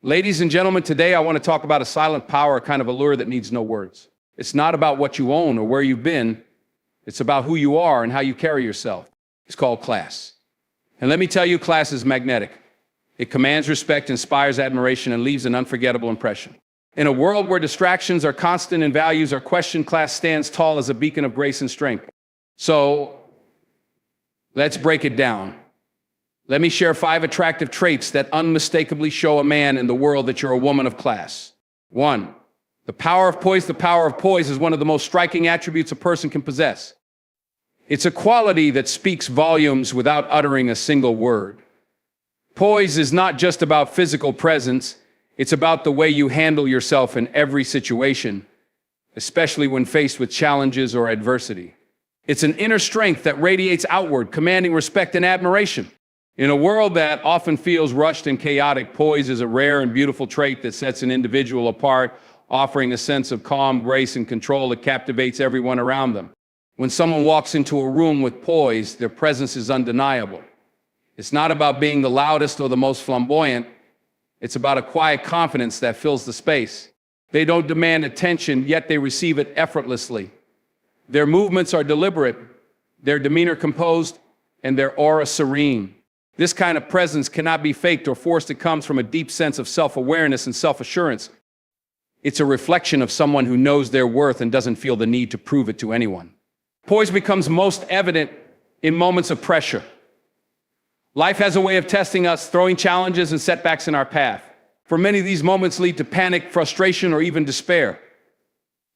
Ladies and gentlemen, today I want to talk about a silent power, kind of allure that needs no words. It's not about what you own or where you've been. It's about who you are and how you carry yourself. It's called class. And let me tell you, class is magnetic. It commands respect, inspires admiration, and leaves an unforgettable impression. In a world where distractions are constant and values are questioned, class stands tall as a beacon of grace and strength. So let's break it down. Let me share 5 attractive traits that unmistakably show a man in the world that you're a woman of class. 1, the power of poise. The power of poise is one of the most striking attributes a person can possess. It's a quality that speaks volumes without uttering a single word. Poise is not just about physical presence. It's about the way you handle yourself in every situation, especially when faced with challenges or adversity. It's an inner strength that radiates outward, commanding respect and admiration. In a world that often feels rushed and chaotic, poise is a rare and beautiful trait that sets an individual apart, offering a sense of calm, grace, and control that captivates everyone around them. When someone walks into a room with poise, their presence is undeniable. It's not about being the loudest or the most flamboyant. It's about a quiet confidence that fills the space. They don't demand attention, yet they receive it effortlessly. Their movements are deliberate, their demeanor composed, and their aura serene. This kind of presence cannot be faked or forced. It comes from a deep sense of self-awareness and self-assurance. It's a reflection of someone who knows their worth and doesn't feel the need to prove it to anyone. Poise becomes most evident in moments of pressure. Life has a way of testing us, throwing challenges and setbacks in our path. For many, these moments lead to panic, frustration, or even despair.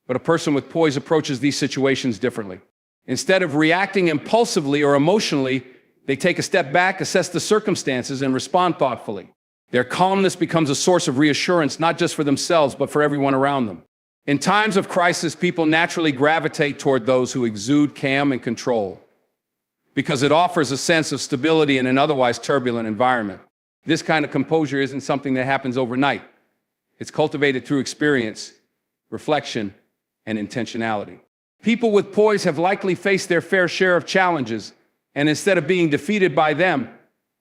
But a person with poise approaches these situations differently. Instead of reacting impulsively or emotionally, they take a step back, assess the circumstances, and respond thoughtfully. Their calmness becomes a source of reassurance, not just for themselves, but for everyone around them. In times of crisis, people naturally gravitate toward those who exude calm and control, because it offers a sense of stability in an otherwise turbulent environment. This kind of composure isn't something that happens overnight. It's cultivated through experience, reflection, and intentionality. People with poise have likely faced their fair share of challenges, and instead of being defeated by them,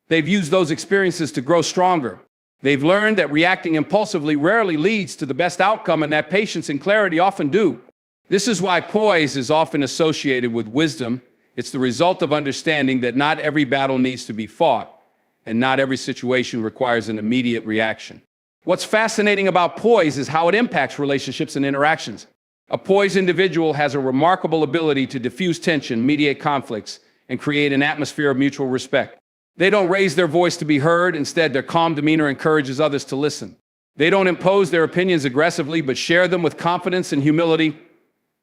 they've used those experiences to grow stronger. They've learned that reacting impulsively rarely leads to the best outcome, and that patience and clarity often do. This is why poise is often associated with wisdom. It's the result of understanding that not every battle needs to be fought, and not every situation requires an immediate reaction. What's fascinating about poise is how it impacts relationships and interactions. A poised individual has a remarkable ability to diffuse tension, mediate conflicts, and create an atmosphere of mutual respect. They don't raise their voice to be heard. Instead, their calm demeanor encourages others to listen. They don't impose their opinions aggressively, but share them with confidence and humility,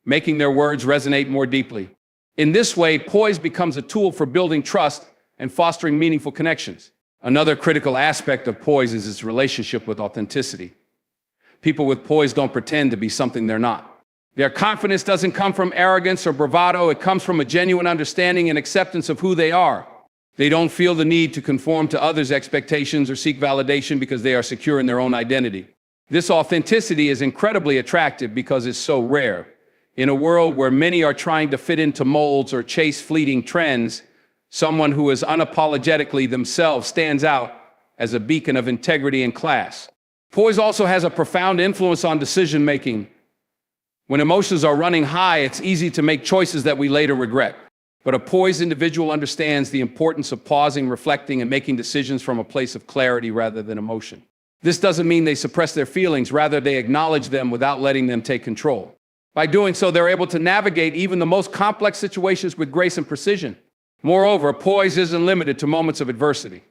making their words resonate more deeply. In this way, poise becomes a tool for building trust and fostering meaningful connections. Another critical aspect of poise is its relationship with authenticity. People with poise don't pretend to be something they're not. Their confidence doesn't come from arrogance or bravado. It comes from a genuine understanding and acceptance of who they are. They don't feel the need to conform to others' expectations or seek validation because they are secure in their own identity. This authenticity is incredibly attractive because it's so rare. In a world where many are trying to fit into molds or chase fleeting trends, someone who is unapologetically themselves stands out as a beacon of integrity and class. Poise also has a profound influence on decision-making. When emotions are running high, it's easy to make choices that we later regret. But a poised individual understands the importance of pausing, reflecting, and making decisions from a place of clarity rather than emotion. This doesn't mean they suppress their feelings. Rather, they acknowledge them without letting them take control. By doing so, they're able to navigate even the most complex situations with grace and precision. Moreover, poise isn't limited to moments of adversity.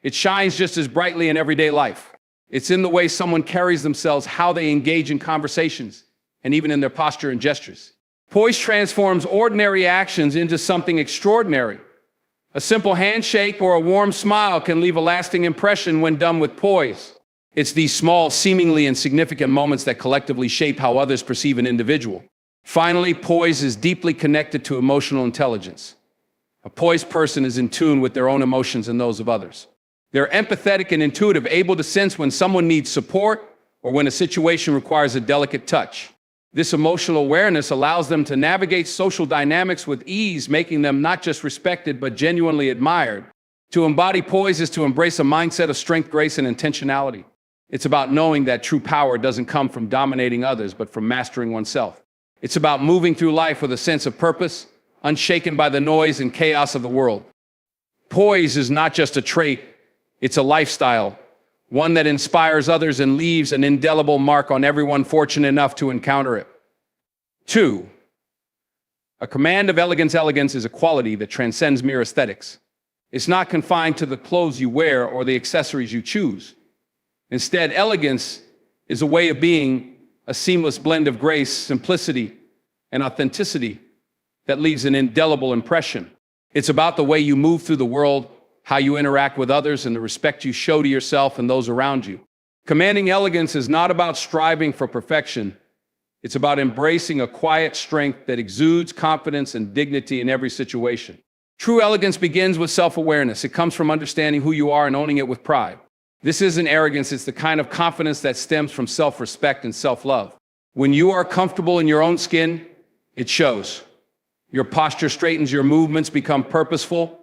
It shines just as brightly in everyday life. It's in the way someone carries themselves, how they engage in conversations, and even in their posture and gestures. Poise transforms ordinary actions into something extraordinary. A simple handshake or a warm smile can leave a lasting impression when done with poise. It's these small, seemingly insignificant moments that collectively shape how others perceive an individual. Finally, poise is deeply connected to emotional intelligence. A poised person is in tune with their own emotions and those of others. They're empathetic and intuitive, able to sense when someone needs support or when a situation requires a delicate touch. This emotional awareness allows them to navigate social dynamics with ease, making them not just respected, but genuinely admired. To embody poise is to embrace a mindset of strength, grace, and intentionality. It's about knowing that true power doesn't come from dominating others, but from mastering oneself. It's about moving through life with a sense of purpose, unshaken by the noise and chaos of the world. Poise is not just a trait, it's a lifestyle, one that inspires others and leaves an indelible mark on everyone fortunate enough to encounter it. 2, a command of elegance. Elegance is a quality that transcends mere aesthetics. It's not confined to the clothes you wear or the accessories you choose. Instead, elegance is a way of being, a seamless blend of grace, simplicity, and authenticity that leaves an indelible impression. It's about the way you move through the world, how you interact with others, and the respect you show to yourself and those around you. Commanding elegance is not about striving for perfection. It's about embracing a quiet strength that exudes confidence and dignity in every situation. True elegance begins with self-awareness. It comes from understanding who you are and owning it with pride. This isn't arrogance, it's the kind of confidence that stems from self-respect and self-love. When you are comfortable in your own skin, it shows. Your posture straightens, your movements become purposeful,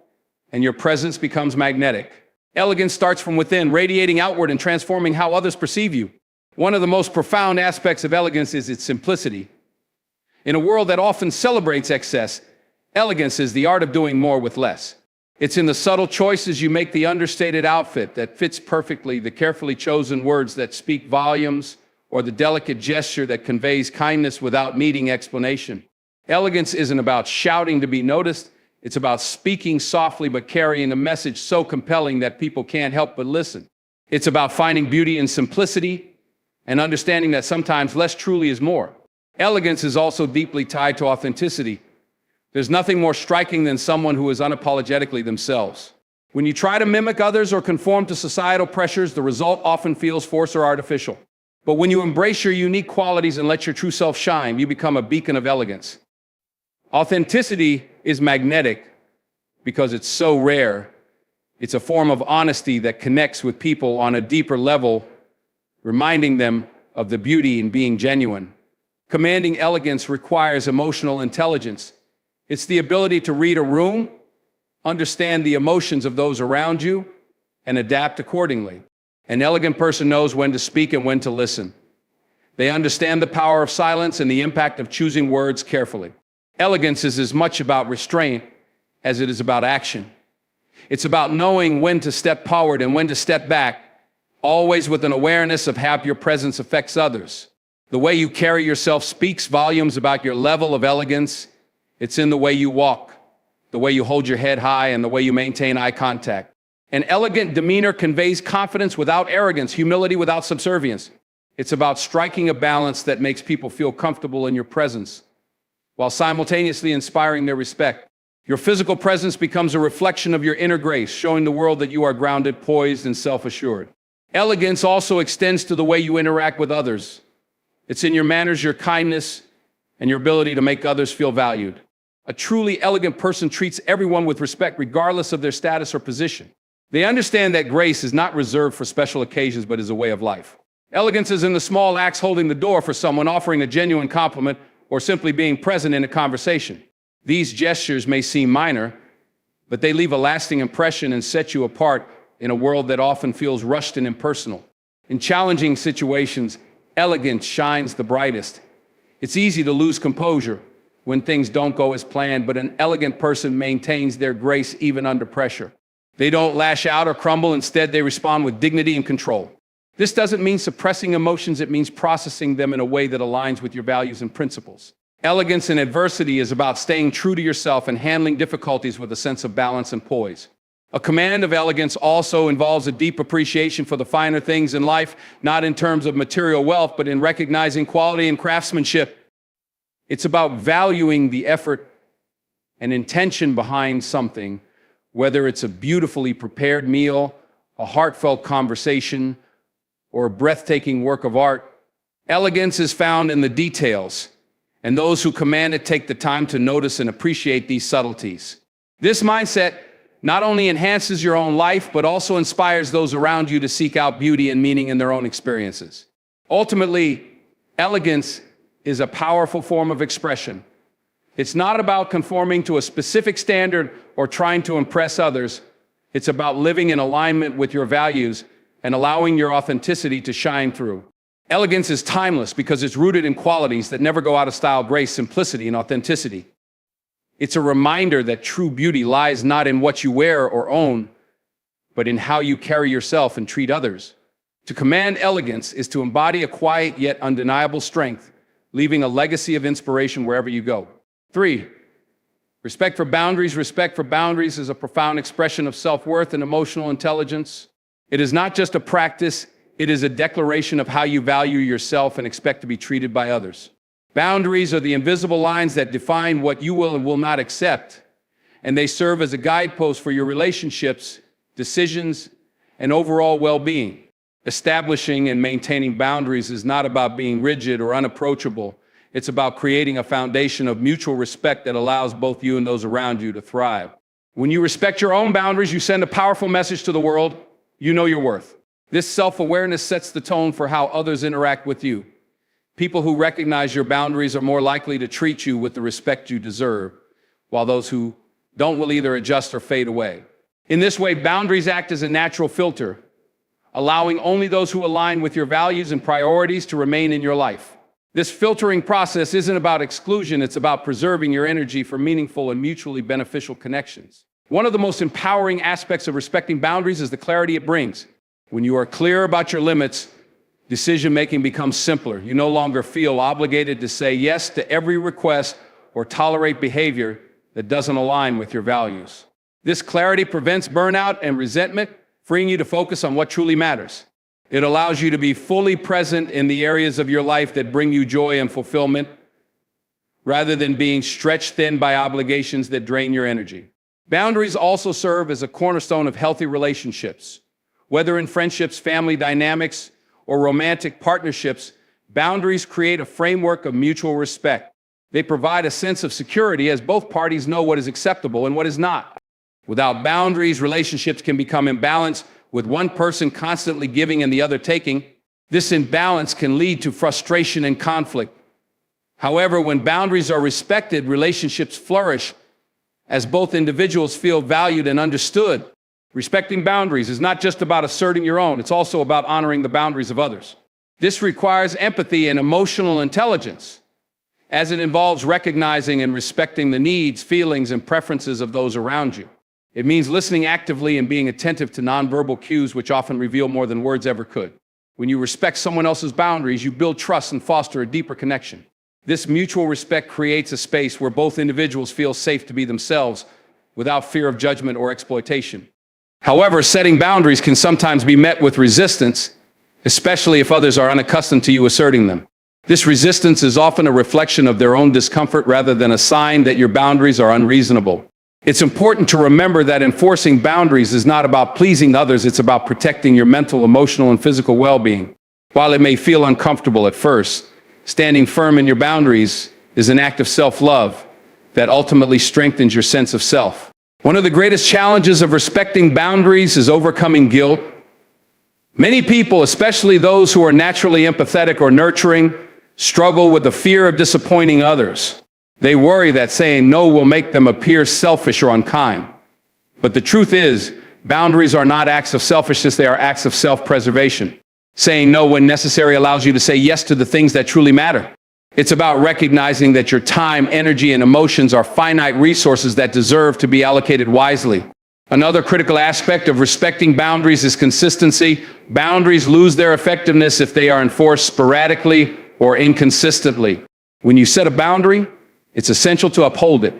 and your presence becomes magnetic. Elegance starts from within, radiating outward and transforming how others perceive you. One of the most profound aspects of elegance is its simplicity. In a world that often celebrates excess, elegance is the art of doing more with less. It's in the subtle choices you make, the understated outfit that fits perfectly, the carefully chosen words that speak volumes, or the delicate gesture that conveys kindness without needing explanation. Elegance isn't about shouting to be noticed. It's about speaking softly but carrying a message so compelling that people can't help but listen. It's about finding beauty in simplicity and understanding that sometimes less truly is more. Elegance is also deeply tied to authenticity. There's nothing more striking than someone who is unapologetically themselves. When you try to mimic others or conform to societal pressures, the result often feels forced or artificial. But when you embrace your unique qualities and let your true self shine, you become a beacon of elegance. Authenticity is magnetic because it's so rare. It's a form of honesty that connects with people on a deeper level, reminding them of the beauty in being genuine. Commanding elegance requires emotional intelligence. It's the ability to read a room, understand the emotions of those around you, and adapt accordingly. An elegant person knows when to speak and when to listen. They understand the power of silence and the impact of choosing words carefully. Elegance is as much about restraint as it is about action. It's about knowing when to step forward and when to step back, always with an awareness of how your presence affects others. The way you carry yourself speaks volumes about your level of elegance. It's in the way you walk, the way you hold your head high, and the way you maintain eye contact. An elegant demeanor conveys confidence without arrogance, humility without subservience. It's about striking a balance that makes people feel comfortable in your presence, while simultaneously inspiring their respect. Your physical presence becomes a reflection of your inner grace, showing the world that you are grounded, poised, and self-assured. Elegance also extends to the way you interact with others. It's in your manners, your kindness, and your ability to make others feel valued. A truly elegant person treats everyone with respect, regardless of their status or position. They understand that grace is not reserved for special occasions, but is a way of life. Elegance is in the small acts, holding the door for someone, offering a genuine compliment, or simply being present in a conversation. These gestures may seem minor, but they leave a lasting impression and set you apart in a world that often feels rushed and impersonal. In challenging situations, elegance shines the brightest. It's easy to lose composure when things don't go as planned, but an elegant person maintains their grace even under pressure. They don't lash out or crumble. Instead, they respond with dignity and control. This doesn't mean suppressing emotions. It means processing them in a way that aligns with your values and principles. Elegance in adversity is about staying true to yourself and handling difficulties with a sense of balance and poise. A command of elegance also involves a deep appreciation for the finer things in life, not in terms of material wealth, but in recognizing quality and craftsmanship. It's about valuing the effort and intention behind something, whether it's a beautifully prepared meal, a heartfelt conversation, or a breathtaking work of art. Elegance is found in the details, and those who command it take the time to notice and appreciate these subtleties. This mindset not only enhances your own life, but also inspires those around you to seek out beauty and meaning in their own experiences. Ultimately, elegance is a powerful form of expression. It's not about conforming to a specific standard or trying to impress others. It's about living in alignment with your values and allowing your authenticity to shine through. Elegance is timeless because it's rooted in qualities that never go out of style: grace, simplicity, and authenticity. It's a reminder that true beauty lies not in what you wear or own, but in how you carry yourself and treat others. To command elegance is to embody a quiet yet undeniable strength, leaving a legacy of inspiration wherever you go. 3. Respect for boundaries. Respect for boundaries is a profound expression of self-worth and emotional intelligence. It is not just a practice, it is a declaration of how you value yourself and expect to be treated by others. Boundaries are the invisible lines that define what you will and will not accept, and they serve as a guidepost for your relationships, decisions, and overall well-being. Establishing and maintaining boundaries is not about being rigid or unapproachable. It's about creating a foundation of mutual respect that allows both you and those around you to thrive. When you respect your own boundaries, you send a powerful message to the world: you know your worth. This self-awareness sets the tone for how others interact with you. People who recognize your boundaries are more likely to treat you with the respect you deserve, while those who don't will either adjust or fade away. In this way, boundaries act as a natural filter, allowing only those who align with your values and priorities to remain in your life. This filtering process isn't about exclusion, it's about preserving your energy for meaningful and mutually beneficial connections. One of the most empowering aspects of respecting boundaries is the clarity it brings. When you are clear about your limits, decision-making becomes simpler. You no longer feel obligated to say yes to every request or tolerate behavior that doesn't align with your values. This clarity prevents burnout and resentment, freeing you to focus on what truly matters. It allows you to be fully present in the areas of your life that bring you joy and fulfillment, rather than being stretched thin by obligations that drain your energy. Boundaries also serve as a cornerstone of healthy relationships. Whether in friendships, family dynamics, or romantic partnerships, boundaries create a framework of mutual respect. They provide a sense of security as both parties know what is acceptable and what is not. Without boundaries, relationships can become imbalanced, with one person constantly giving and the other taking. This imbalance can lead to frustration and conflict. However, when boundaries are respected, relationships flourish as both individuals feel valued and understood. Respecting boundaries is not just about asserting your own, it's also about honoring the boundaries of others. This requires empathy and emotional intelligence, as it involves recognizing and respecting the needs, feelings, and preferences of those around you. It means listening actively and being attentive to nonverbal cues, which often reveal more than words ever could. When you respect someone else's boundaries, you build trust and foster a deeper connection. This mutual respect creates a space where both individuals feel safe to be themselves without fear of judgment or exploitation. However, setting boundaries can sometimes be met with resistance, especially if others are unaccustomed to you asserting them. This resistance is often a reflection of their own discomfort rather than a sign that your boundaries are unreasonable. It's important to remember that enforcing boundaries is not about pleasing others, it's about protecting your mental, emotional, and physical well-being. While it may feel uncomfortable at first, standing firm in your boundaries is an act of self-love that ultimately strengthens your sense of self. One of the greatest challenges of respecting boundaries is overcoming guilt. Many people, especially those who are naturally empathetic or nurturing, struggle with the fear of disappointing others. They worry that saying no will make them appear selfish or unkind. But the truth is, boundaries are not acts of selfishness, they are acts of self-preservation. Saying no when necessary allows you to say yes to the things that truly matter. It's about recognizing that your time, energy, and emotions are finite resources that deserve to be allocated wisely. Another critical aspect of respecting boundaries is consistency. Boundaries lose their effectiveness if they are enforced sporadically or inconsistently. When you set a boundary, it's essential to uphold it,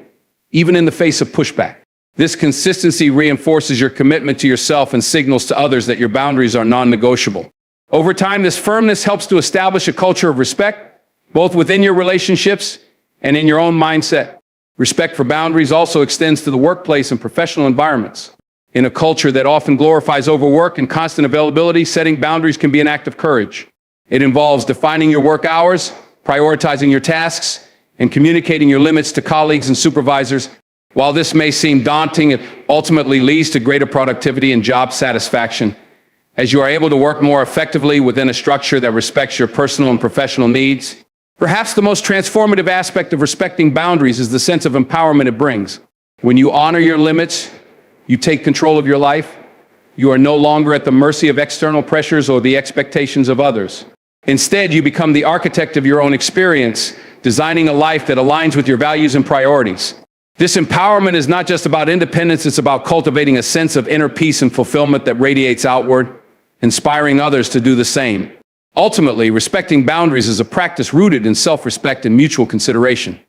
even in the face of pushback. This consistency reinforces your commitment to yourself and signals to others that your boundaries are non-negotiable. Over time, this firmness helps to establish a culture of respect, both within your relationships and in your own mindset. Respect for boundaries also extends to the workplace and professional environments. In a culture that often glorifies overwork and constant availability, setting boundaries can be an act of courage. It involves defining your work hours, prioritizing your tasks, and communicating your limits to colleagues and supervisors. While this may seem daunting, it ultimately leads to greater productivity and job satisfaction, as you are able to work more effectively within a structure that respects your personal and professional needs. Perhaps the most transformative aspect of respecting boundaries is the sense of empowerment it brings. When you honor your limits, you take control of your life, You are no longer at the mercy of external pressures or the expectations of others. Instead, you become the architect of your own experience, designing a life that aligns with your values and priorities. This empowerment is not just about independence, it's about cultivating a sense of inner peace and fulfillment that radiates outward, inspiring others to do the same. Ultimately, respecting boundaries is a practice rooted in self-respect and mutual consideration.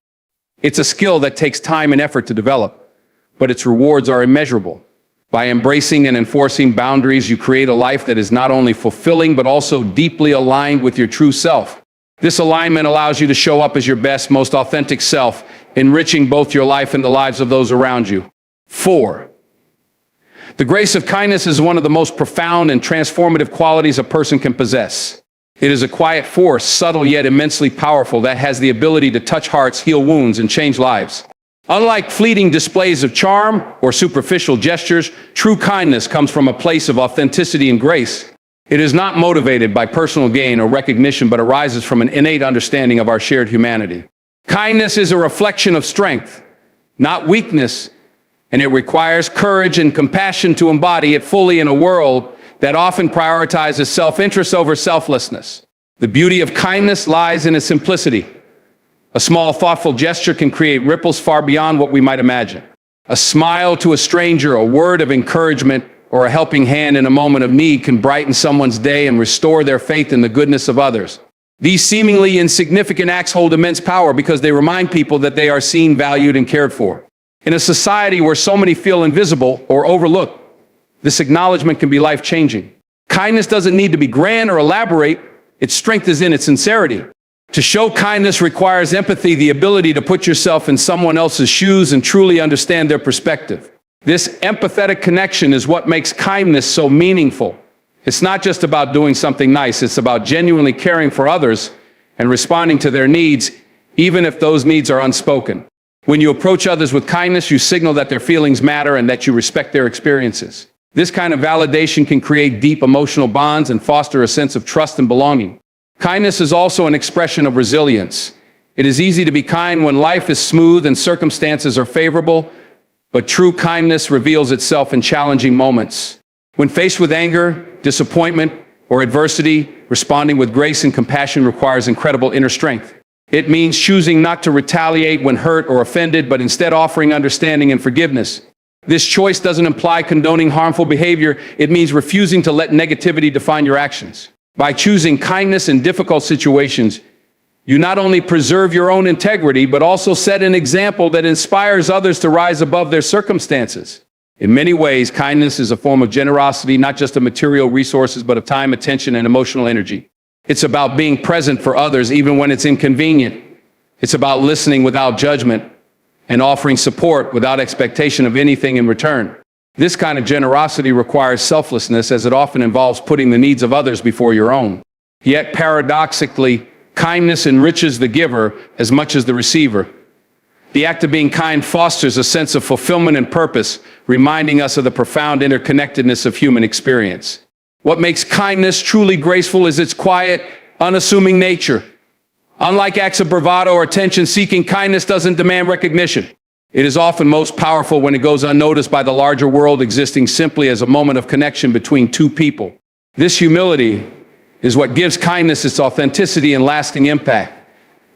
It's a skill that takes time and effort to develop, but its rewards are immeasurable. By embracing and enforcing boundaries, you create a life that is not only fulfilling, but also deeply aligned with your true self. This alignment allows you to show up as your best, most authentic self, enriching both your life and the lives of those around you. 4. The grace of kindness is one of the most profound and transformative qualities a person can possess. It is a quiet force, subtle yet immensely powerful, that has the ability to touch hearts, heal wounds, and change lives. Unlike fleeting displays of charm or superficial gestures, true kindness comes from a place of authenticity and grace. It is not motivated by personal gain or recognition, but arises from an innate understanding of our shared humanity. Kindness is a reflection of strength, not weakness, and it requires courage and compassion to embody it fully in a world that often prioritizes self-interest over selflessness. The beauty of kindness lies in its simplicity. A small, thoughtful gesture can create ripples far beyond what we might imagine. A smile to a stranger, a word of encouragement, or a helping hand in a moment of need can brighten someone's day and restore their faith in the goodness of others. These seemingly insignificant acts hold immense power because they remind people that they are seen, valued, and cared for. In a society where so many feel invisible or overlooked, this acknowledgement can be life-changing. Kindness doesn't need to be grand or elaborate. Its strength is in its sincerity. To show kindness requires empathy, the ability to put yourself in someone else's shoes and truly understand their perspective. This empathetic connection is what makes kindness so meaningful. It's not just about doing something nice, it's about genuinely caring for others and responding to their needs, even if those needs are unspoken. When you approach others with kindness, you signal that their feelings matter and that you respect their experiences. This kind of validation can create deep emotional bonds and foster a sense of trust and belonging. Kindness is also an expression of resilience. It is easy to be kind when life is smooth and circumstances are favorable, but true kindness reveals itself in challenging moments. When faced with anger, disappointment, or adversity, responding with grace and compassion requires incredible inner strength. It means choosing not to retaliate when hurt or offended, but instead offering understanding and forgiveness. This choice doesn't imply condoning harmful behavior. It means refusing to let negativity define your actions. By choosing kindness in difficult situations, you not only preserve your own integrity, but also set an example that inspires others to rise above their circumstances. In many ways, kindness is a form of generosity, not just of material resources, but of time, attention, and emotional energy. It's about being present for others even when it's inconvenient. It's about listening without judgment and offering support without expectation of anything in return. This kind of generosity requires selflessness, as it often involves putting the needs of others before your own. Yet paradoxically, kindness enriches the giver as much as the receiver. The act of being kind fosters a sense of fulfillment and purpose, reminding us of the profound interconnectedness of human experience. What makes kindness truly graceful is its quiet, unassuming nature. Unlike acts of bravado or attention-seeking, kindness doesn't demand recognition. It is often most powerful when it goes unnoticed by the larger world, existing simply as a moment of connection between two people. This humility is what gives kindness its authenticity and lasting impact.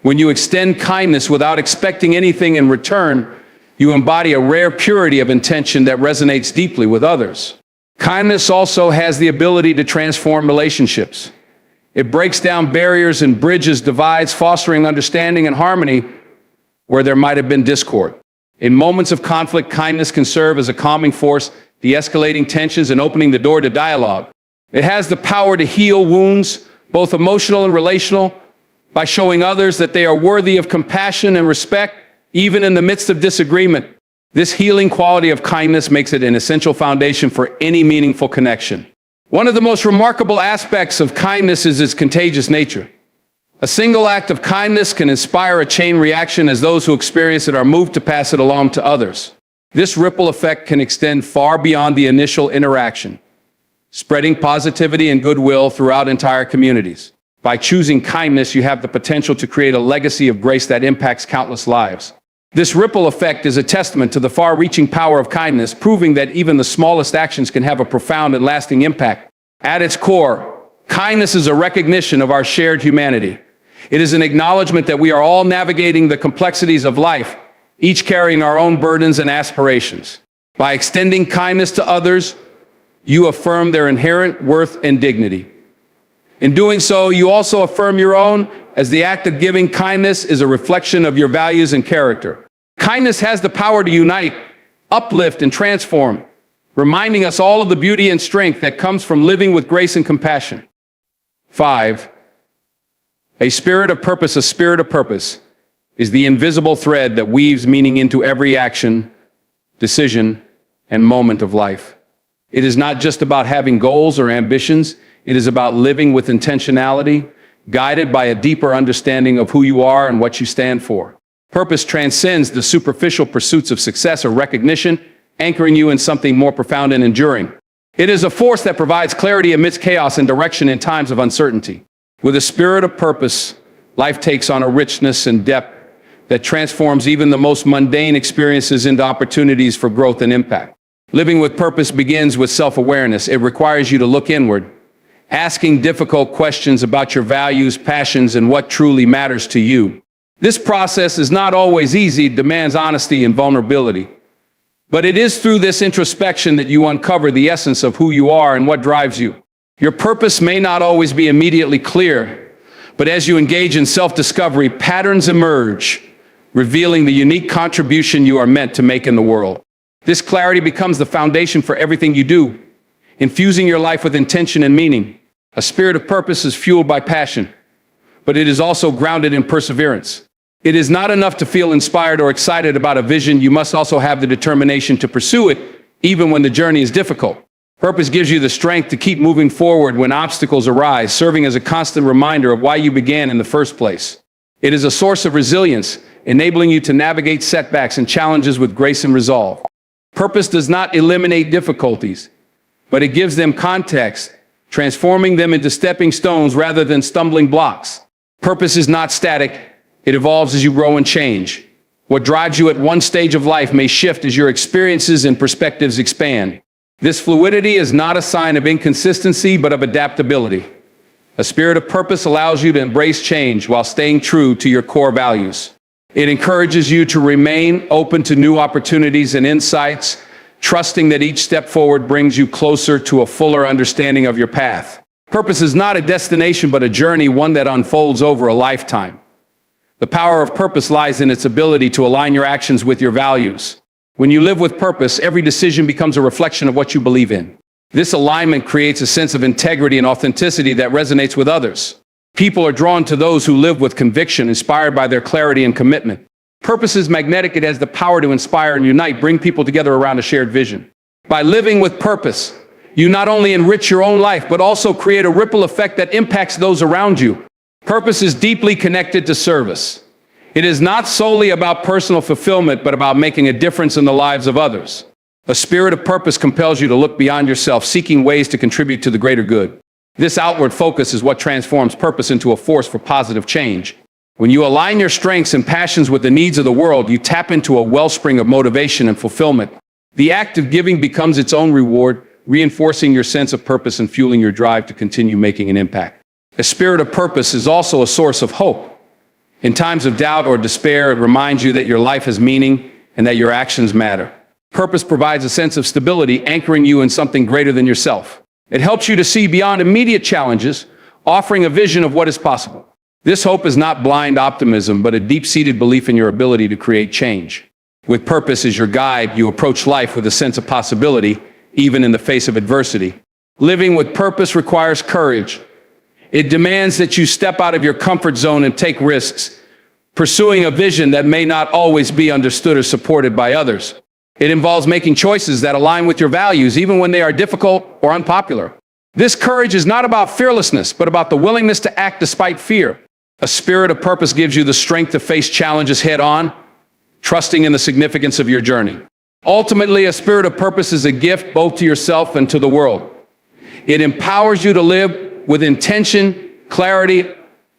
When you extend kindness without expecting anything in return, you embody a rare purity of intention that resonates deeply with others. Kindness also has the ability to transform relationships. It breaks down barriers and bridges divides, fostering understanding and harmony where there might have been discord. In moments of conflict, kindness can serve as a calming force, de-escalating tensions and opening the door to dialogue. It has the power to heal wounds, both emotional and relational, by showing others that they are worthy of compassion and respect, even in the midst of disagreement. This healing quality of kindness makes it an essential foundation for any meaningful connection. One of the most remarkable aspects of kindness is its contagious nature. A single act of kindness can inspire a chain reaction, as those who experience it are moved to pass it along to others. This ripple effect can extend far beyond the initial interaction, spreading positivity and goodwill throughout entire communities. By choosing kindness, you have the potential to create a legacy of grace that impacts countless lives. This ripple effect is a testament to the far-reaching power of kindness, proving that even the smallest actions can have a profound and lasting impact. At its core, kindness is a recognition of our shared humanity. It is an acknowledgement that we are all navigating the complexities of life, each carrying our own burdens and aspirations. By extending kindness to others, you affirm their inherent worth and dignity. In doing so, you also affirm your own, as the act of giving kindness is a reflection of your values and character. Kindness has the power to unite, uplift, and transform, reminding us all of the beauty and strength that comes from living with grace and compassion. 5. A spirit of purpose. A spirit of purpose is the invisible thread that weaves meaning into every action, decision, and moment of life. It is not just about having goals or ambitions. It is about living with intentionality, guided by a deeper understanding of who you are and what you stand for. Purpose transcends the superficial pursuits of success or recognition, anchoring you in something more profound and enduring. It is a force that provides clarity amidst chaos and direction in times of uncertainty. With a spirit of purpose, life takes on a richness and depth that transforms even the most mundane experiences into opportunities for growth and impact. Living with purpose begins with self-awareness. It requires you to look inward, asking difficult questions about your values, passions, and what truly matters to you. This process is not always easy. It demands honesty and vulnerability. But it is through this introspection that you uncover the essence of who you are and what drives you. Your purpose may not always be immediately clear, but as you engage in self-discovery, patterns emerge, revealing the unique contribution you are meant to make in the world. This clarity becomes the foundation for everything you do, infusing your life with intention and meaning. A spirit of purpose is fueled by passion, but it is also grounded in perseverance. It is not enough to feel inspired or excited about a vision. You must also have the determination to pursue it, even when the journey is difficult. Purpose gives you the strength to keep moving forward when obstacles arise, serving as a constant reminder of why you began in the first place. It is a source of resilience, enabling you to navigate setbacks and challenges with grace and resolve. Purpose does not eliminate difficulties, but it gives them context, transforming them into stepping stones rather than stumbling blocks. Purpose is not static. It evolves as you grow and change. What drives you at one stage of life may shift as your experiences and perspectives expand. This fluidity is not a sign of inconsistency, but of adaptability. A spirit of purpose allows you to embrace change while staying true to your core values. It encourages you to remain open to new opportunities and insights, trusting that each step forward brings you closer to a fuller understanding of your path. Purpose is not a destination, but a journey, one that unfolds over a lifetime. The power of purpose lies in its ability to align your actions with your values. When you live with purpose, every decision becomes a reflection of what you believe in. This alignment creates a sense of integrity and authenticity that resonates with others. People are drawn to those who live with conviction, inspired by their clarity and commitment. Purpose is magnetic. It has the power to inspire and unite, bring people together around a shared vision. By living with purpose, you not only enrich your own life, but also create a ripple effect that impacts those around you. Purpose is deeply connected to service. It is not solely about personal fulfillment, but about making a difference in the lives of others. A spirit of purpose compels you to look beyond yourself, seeking ways to contribute to the greater good. This outward focus is what transforms purpose into a force for positive change. When you align your strengths and passions with the needs of the world, you tap into a wellspring of motivation and fulfillment. The act of giving becomes its own reward, reinforcing your sense of purpose and fueling your drive to continue making an impact. A spirit of purpose is also a source of hope. In times of doubt or despair, it reminds you that your life has meaning and that your actions matter. Purpose provides a sense of stability, anchoring you in something greater than yourself. It helps you to see beyond immediate challenges, offering a vision of what is possible. This hope is not blind optimism, but a deep-seated belief in your ability to create change. With purpose as your guide, you approach life with a sense of possibility, even in the face of adversity. Living with purpose requires courage. It demands that you step out of your comfort zone and take risks, pursuing a vision that may not always be understood or supported by others. It involves making choices that align with your values, even when they are difficult or unpopular. This courage is not about fearlessness, but about the willingness to act despite fear. A spirit of purpose gives you the strength to face challenges head-on, trusting in the significance of your journey. Ultimately, a spirit of purpose is a gift both to yourself and to the world. It empowers you to live with intention, clarity,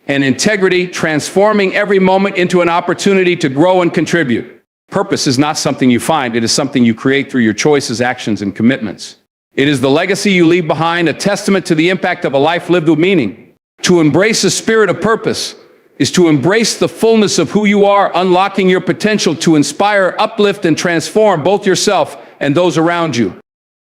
and integrity, transforming every moment into an opportunity to grow and contribute. Purpose is not something you find, it is something you create through your choices, actions, and commitments. It is the legacy you leave behind, a testament to the impact of a life lived with meaning. To embrace a spirit of purpose is to embrace the fullness of who you are, unlocking your potential to inspire, uplift, and transform both yourself and those around you.